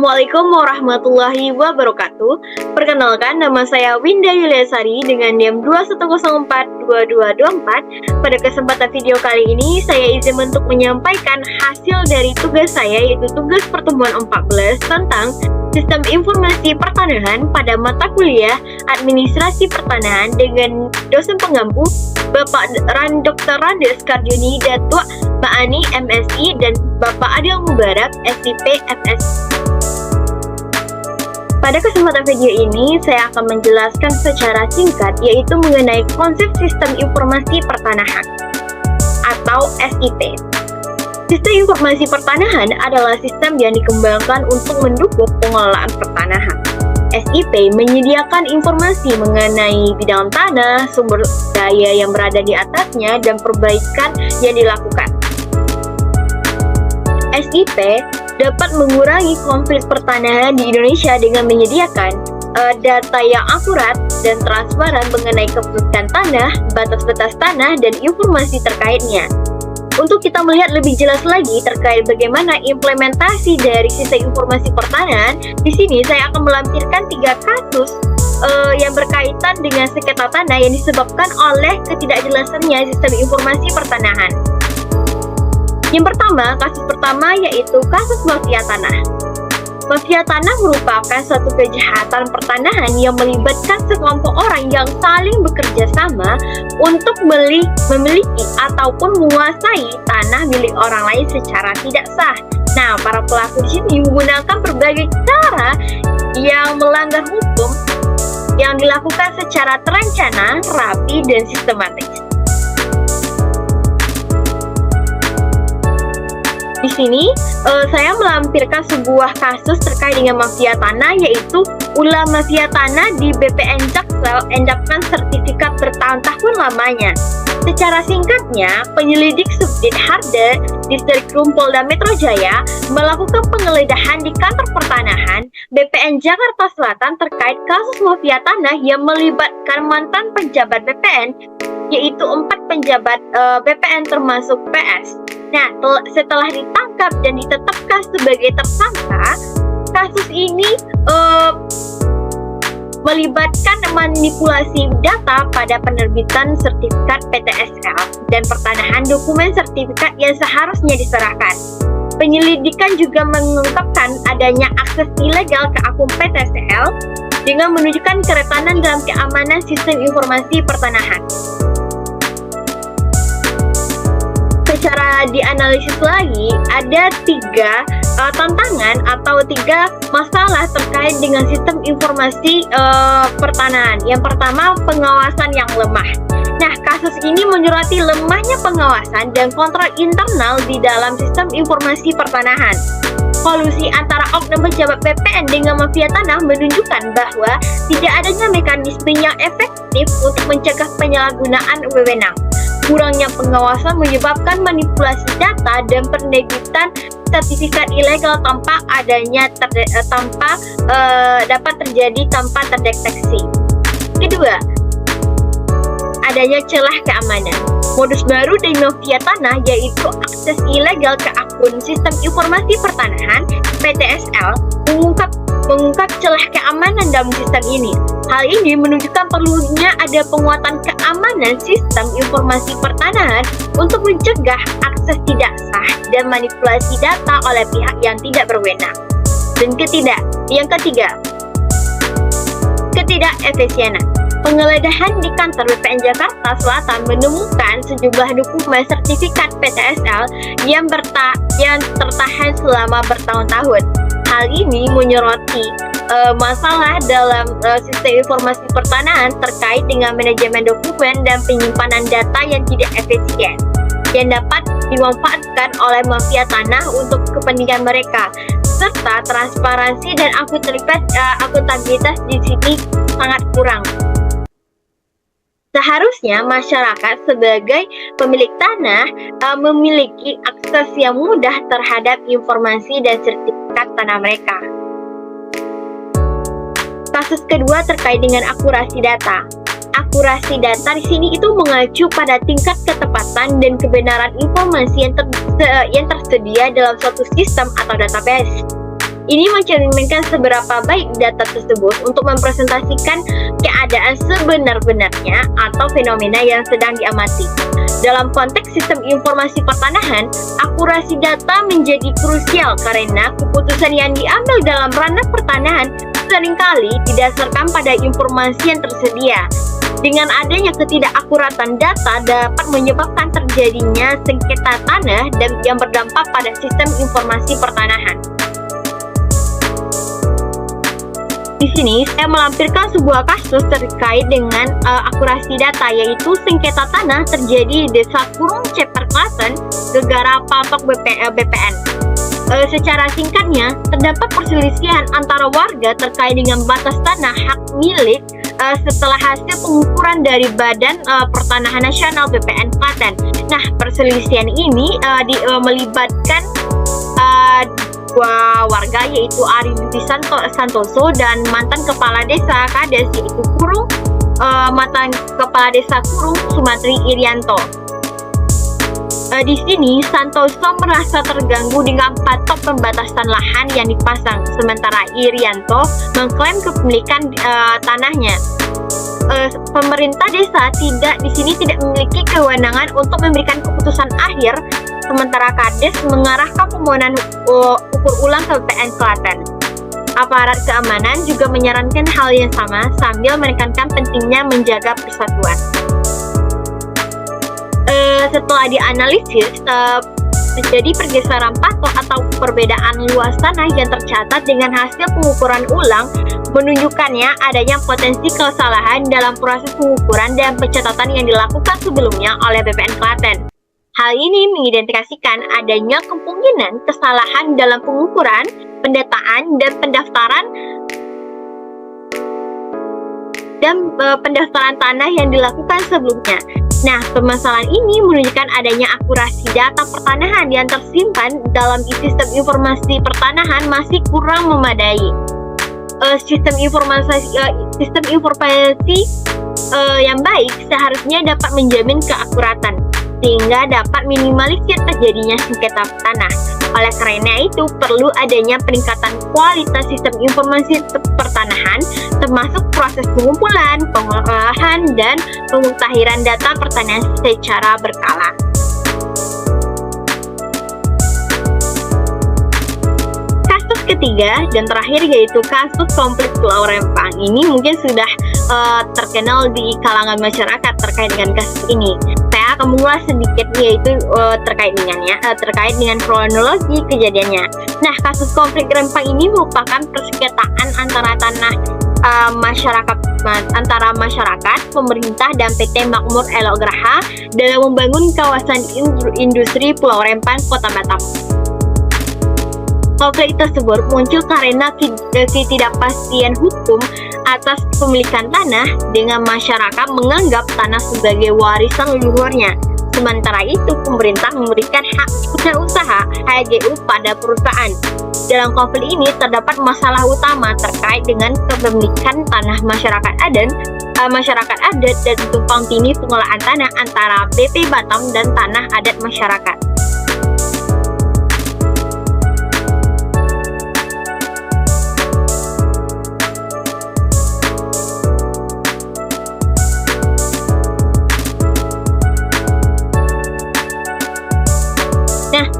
Assalamualaikum warahmatullahi wabarakatuh. Perkenalkan, nama saya Winda Yuliasari dengan NIM 21042224. Pada kesempatan video kali ini, saya izin untuk menyampaikan hasil dari tugas saya, yaitu tugas pertemuan 14 tentang Sistem Informasi Pertanahan pada mata kuliah Administrasi Pertanahan dengan dosen pengampu Bapak Dr. Randes Kardioni Datua Ba'ani MSI dan Bapak Adil Mubarak SIP FS. Pada kesempatan video ini, saya akan menjelaskan secara singkat, yaitu mengenai konsep Sistem Informasi Pertanahan atau SIP. Sistem Informasi Pertanahan adalah sistem yang dikembangkan untuk mendukung pengelolaan pertanahan. SIP menyediakan informasi mengenai bidang tanah, sumber daya yang berada di atasnya, dan perbaikan yang dilakukan. SIP dapat mengurangi konflik pertanahan di Indonesia dengan menyediakan data yang akurat dan transparan mengenai kepemilikan tanah, batas-batas tanah, dan informasi terkaitnya. Untuk kita melihat lebih jelas lagi terkait bagaimana implementasi dari sistem informasi pertanahan, di sini saya akan melampirkan 3 kasus yang berkaitan dengan sengketa tanah yang disebabkan oleh ketidakjelasannya sistem informasi pertanahan. Yang pertama, kasus pertama yaitu kasus mafia tanah. Mafia tanah merupakan suatu kejahatan pertanahan yang melibatkan sekelompok orang yang saling bekerja sama untuk memiliki ataupun menguasai tanah milik orang lain secara tidak sah. Nah, para pelaku di sini menggunakan berbagai cara yang melanggar hukum yang dilakukan secara terencana, rapi, dan sistematis. Di sini saya melampirkan sebuah kasus terkait dengan mafia tanah, yaitu ulah mafia tanah di BPN Jaksel endapkan sertifikat bertahun-tahun lamanya. Secara singkatnya, penyelidik Subdit Harde Distrik Polda Metro Jaya melakukan penggeledahan di kantor pertanahan BPN Jakarta Selatan terkait kasus mafia tanah yang melibatkan mantan pejabat BPN, yaitu 4 pejabat BPN termasuk PS. Nah, setelah ditangkap dan ditetapkan sebagai tersangka, kasus ini melibatkan manipulasi data pada penerbitan sertifikat PTSL dan pertanahan dokumen sertifikat yang seharusnya diserahkan. Penyelidikan juga mengungkapkan adanya akses ilegal ke akun PTSL dengan menunjukkan keretanan dalam keamanan sistem informasi pertanahan. Secara dianalisis lagi, ada 3 tantangan atau 3 masalah terkait dengan sistem informasi pertanahan. Yang pertama, pengawasan yang lemah. Nah, kasus ini menyoroti lemahnya pengawasan dan kontrol internal di dalam sistem informasi pertanahan. Kolusi antara oknum pejabat BPN dengan mafia tanah menunjukkan bahwa tidak adanya mekanisme yang efektif untuk mencegah penyalahgunaan wewenang. Kurangnya pengawasan menyebabkan manipulasi data dan penerbitan sertifikat ilegal tanpa dapat terjadi tanpa terdeteksi. Kedua, adanya celah keamanan. Modus baru dari mafia tanah yaitu akses ilegal ke akun sistem informasi pertanahan PTSL mengungkap celah keamanan dalam sistem ini. Hal ini menunjukkan perlunya ada penguatan keamanan sistem informasi pertanahan untuk mencegah akses tidak sah dan manipulasi data oleh pihak yang tidak berwenang. Dan yang ketiga, ketidakefisienan. Penggeledahan di kantor BPN Jakarta Selatan menemukan sejumlah dokumen sertifikat PTSL yang tertahan selama bertahun-tahun. Hal ini menyoroti masalah dalam sistem informasi pertanahan terkait dengan manajemen dokumen dan penyimpanan data yang tidak efisien yang dapat dimanfaatkan oleh mafia tanah untuk kepentingan mereka, serta transparansi dan akuntabilitas di sini sangat kurang. Seharusnya masyarakat sebagai pemilik tanah memiliki akses yang mudah terhadap informasi dan sertifikat tanah mereka. Kasus kedua terkait dengan akurasi data. Akurasi data di sini itu mengacu pada tingkat ketepatan dan kebenaran informasi yang tersedia dalam suatu sistem atau database. Ini mencerminkan seberapa baik data tersebut untuk mempresentasikan keadaan sebenar-benarnya atau fenomena yang sedang diamati. Dalam konteks sistem informasi pertanahan, akurasi data menjadi krusial karena keputusan yang diambil dalam ranah pertanahan seringkali didasarkan pada informasi yang tersedia. Dengan adanya ketidakakuratan data dapat menyebabkan terjadinya sengketa tanah dan yang berdampak pada sistem informasi pertanahan. Di sini saya melampirkan sebuah kasus terkait dengan akurasi data, yaitu sengketa tanah terjadi di Desa Kurung Ceper Klaten, Gegara Patok BPN. Secara singkatnya, terdapat perselisihan antara warga terkait dengan batas tanah hak milik setelah hasil pengukuran dari Badan Pertanahan Nasional BPN Klaten. Nah, perselisihan ini melibatkan dua warga, yaitu Ari Budi Santoso dan mantan kepala desa Kades, yaitu mantan kepala desa Kurung Sumatri Irianto. Di sini Santoso merasa terganggu dengan patok pembatasan lahan yang dipasang, sementara Irianto mengklaim kepemilikan tanahnya. Pemerintah desa di sini tidak memiliki kewenangan untuk memberikan keputusan akhir, sementara Kades mengarahkan permohonan ukur ulang ke BPN Klaten. Aparat keamanan juga menyarankan hal yang sama sambil menekankan pentingnya menjaga persatuan. Setelah dianalisis, terjadi pergeseran patok atau perbedaan luas tanah yang tercatat dengan hasil pengukuran ulang menunjukkannya adanya potensi kesalahan dalam proses pengukuran dan pencatatan yang dilakukan sebelumnya oleh BPN Klaten. Hal ini mengidentifikasikan adanya kemungkinan kesalahan dalam pengukuran, pendataan, dan pendaftaran tanah yang dilakukan sebelumnya. Nah, permasalahan ini menunjukkan adanya akurasi data pertanahan yang tersimpan dalam sistem informasi pertanahan masih kurang memadai. Sistem informasi yang baik seharusnya dapat menjamin keakuratan, sehingga dapat minimalisir terjadinya sengketa tanah. Oleh karena itu, perlu adanya peningkatan kualitas sistem informasi pertanahan, termasuk proses pengumpulan, pengolahan, dan pemutahiran data pertanahan secara berkala. Kasus ketiga dan terakhir yaitu kasus konflik Pulau Rempang. Ini mungkin sudah terkenal di kalangan masyarakat terkait dengan kasus ini. Saya akan mengulas sedikit yaitu terkait dengan kronologi kejadiannya. Nah, kasus konflik Rempang ini merupakan persengketaan antara masyarakat, pemerintah, dan PT Makmur Elok Graha dalam membangun kawasan industri Pulau Rempang, Kota Batam. Konflik tersebut muncul karena ketidakpastian hukum atas kepemilikan tanah, dengan masyarakat menganggap tanah sebagai warisan leluhurnya. Sementara itu, pemerintah memberikan hak guna usaha (HGU) pada perusahaan. Dalam konflik ini terdapat masalah utama terkait dengan kepemilikan tanah masyarakat adat dan tumpang tindih pengelolaan tanah antara BP Batam dan tanah adat masyarakat.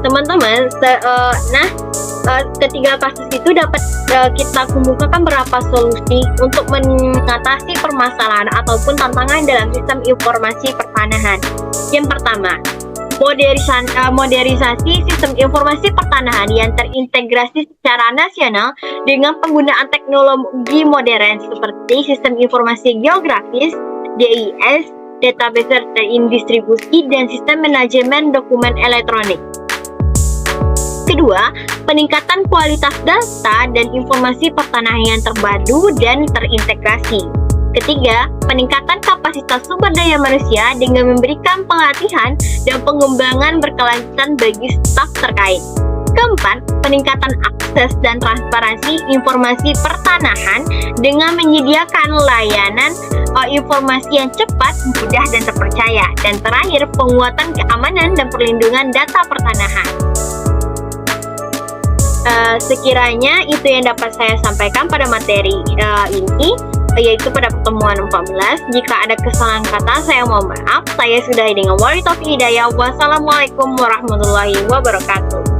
Teman-teman, ketiga kasus itu dapat kita kumpulkan beberapa solusi untuk mengatasi permasalahan ataupun tantangan dalam sistem informasi pertanahan. Yang pertama, modernisasi sistem informasi pertanahan yang terintegrasi secara nasional dengan penggunaan teknologi modern seperti sistem informasi geografis, DIS, database terdistribusi, dan sistem manajemen dokumen elektronik. Kedua, peningkatan kualitas data dan informasi pertanahan yang terpadu dan terintegrasi. Ketiga, peningkatan kapasitas sumber daya manusia dengan memberikan pelatihan dan pengembangan berkelanjutan bagi staf terkait. Keempat, peningkatan akses dan transparansi informasi pertanahan dengan menyediakan layanan informasi yang cepat, mudah, dan terpercaya. Dan terakhir, penguatan keamanan dan perlindungan data pertanahan. Sekiranya itu yang dapat saya sampaikan pada materi ini, yaitu pada pertemuan 14. Jika ada kesalahan kata, saya mohon maaf. Saya sudahi dengan Wabillahi taufiq hidayah. Wassalamualaikum warahmatullahi wabarakatuh.